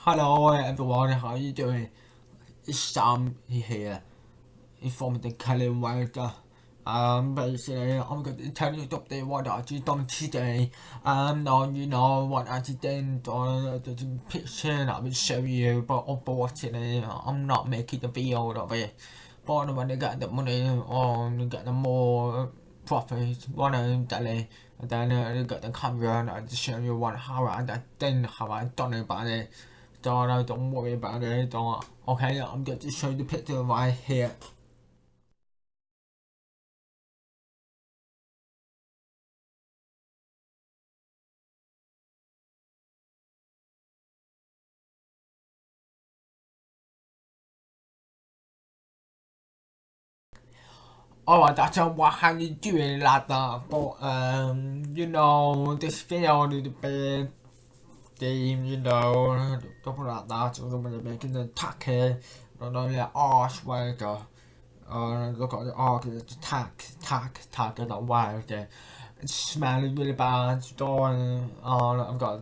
Hello everyone, how are you doing? It's Sam here, from the Kelly Welder. Basically, I'm going to tell you to update what I just done today. Now you know what I just did on the picture I will show you, but unfortunately, I'm not making the video of it. But when I get the money, or get the more profit, one of daily, and then I get the camera and I just show you how I did, how I done it about it. Don't worry about it. Don't. Okay, I'm going to show you the picture right here. Alright, that's how you do it like that. But this video a little bit theme, stuff like that. So I'm gonna make it a tacky, not only arse welder. Look at the arc, it's tack, and that welder. It's smelling really bad. I've got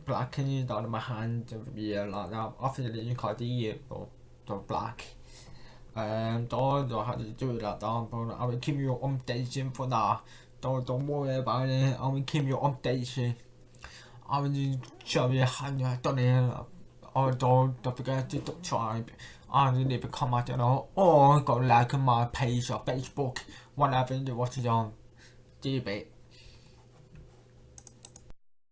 blackening down my hand, yeah, like that. After you can't see it, but the black. Don't have to do it like that, but I will keep you updated for that. Don't worry about it. I will keep you updated. I will show you how you have done it. Don't forget to subscribe and leave a comment, or go like my page or Facebook, whatever you want to do. Do it.